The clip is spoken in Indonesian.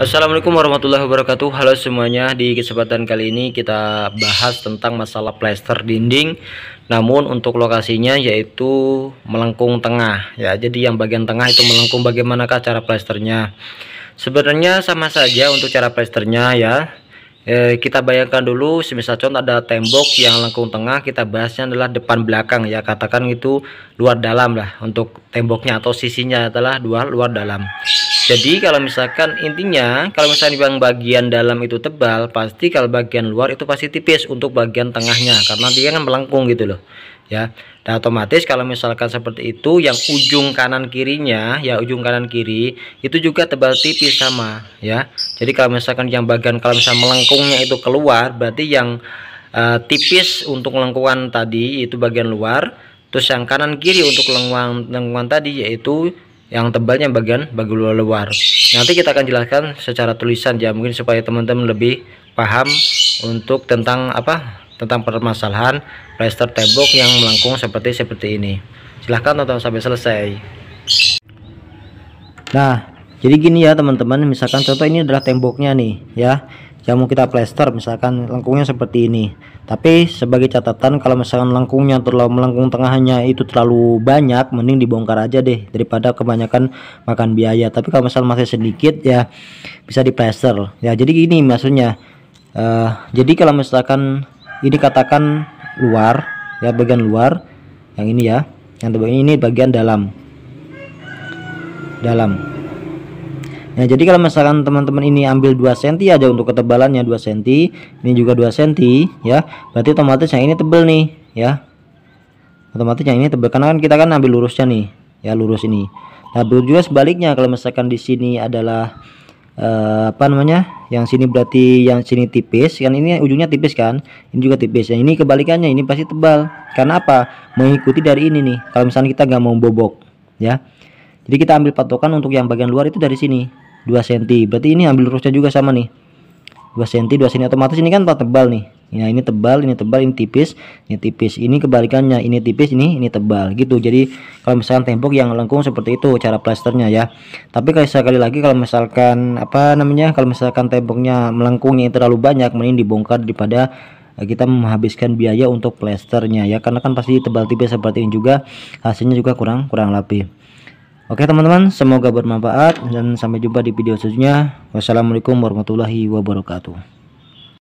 Assalamualaikum warahmatullahi wabarakatuh. Halo semuanya, di kesempatan kali ini kita bahas tentang masalah plester dinding, namun untuk lokasinya yaitu melengkung tengah ya. Jadi yang bagian tengah itu melengkung, bagaimanakah cara plesternya? Sebenarnya sama saja untuk cara plesternya ya. Kita bayangkan dulu, semisal contoh ada tembok yang lengkung tengah, kita bahasnya adalah depan belakang ya, katakan itu luar dalam lah. Untuk temboknya atau sisinya adalah luar dalam. Jadi kalau misalkan intinya, kalau misalnya yang bagian dalam itu tebal, pasti kalau bagian luar itu pasti tipis untuk bagian tengahnya, karena dia kan melengkung gitu loh ya. Dan otomatis kalau misalkan seperti itu, yang ujung kanan kirinya ya, ujung kanan kiri itu juga tebal tipis sama ya. Jadi kalau misalkan yang bagian, kalau misalnya melengkungnya itu keluar, berarti yang tipis untuk lengkungan tadi itu bagian luar, terus yang kanan kiri untuk lengkungan tadi yaitu yang tebalnya bagian luar. Nanti kita akan jelaskan secara tulisan ya, mungkin supaya teman-teman lebih paham untuk tentang tentang permasalahan plester tembok yang melengkung seperti ini. Silahkan tonton sampai selesai. Nah, jadi gini ya teman-teman, misalkan contoh ini adalah temboknya nih ya, yang mau kita plester, misalkan lengkungnya seperti ini. Tapi sebagai catatan, kalau misalkan lengkungnya terlalu melengkung tengahnya itu terlalu banyak, mending dibongkar aja deh daripada kebanyakan makan biaya. Tapi kalau misalkan masih sedikit ya bisa diplester ya. Jadi gini maksudnya, jadi kalau misalkan ini katakan luar ya, bagian luar yang ini ya, yang ini bagian dalam. Nah, jadi kalau misalkan teman-teman ini ambil 2 cm aja untuk ketebalannya, 2 cm, ini juga 2 cm ya, berarti otomatis yang ini tebel nih ya. Otomatis yang ini tebel karena kan kita kan ambil lurusnya nih ya, lurus ini. Nah, juga sebaliknya, kalau misalkan di sini adalah yang sini berarti yang sini tipis kan, ini ujungnya tipis kan, ini juga tipis. Yang ini kebalikannya, ini pasti tebal. Karena apa? Mengikuti dari ini nih. Kalau misalnya kita nggak mau bobok ya, jadi kita ambil patokan untuk yang bagian luar itu dari sini 2 cm, berarti ini ambil lurusnya juga sama nih 2 cm 2 cm, otomatis ini kan tebal nih. Nah, ini tebal, ini tebal, ini tipis, ini tipis. Ini kebalikannya, ini tipis, ini tebal gitu. Jadi kalau misalkan tembok yang lengkung seperti itu cara plasternya ya. Tapi sekali lagi, kalau misalkan kalau misalkan temboknya melengkungnya terlalu banyak, mending dibongkar daripada kita menghabiskan biaya untuk plasternya ya, karena kan pasti tebal tipis seperti ini juga hasilnya juga kurang rapi. Oke teman-teman, semoga bermanfaat dan sampai jumpa di video selanjutnya. Wassalamualaikum warahmatullahi wabarakatuh.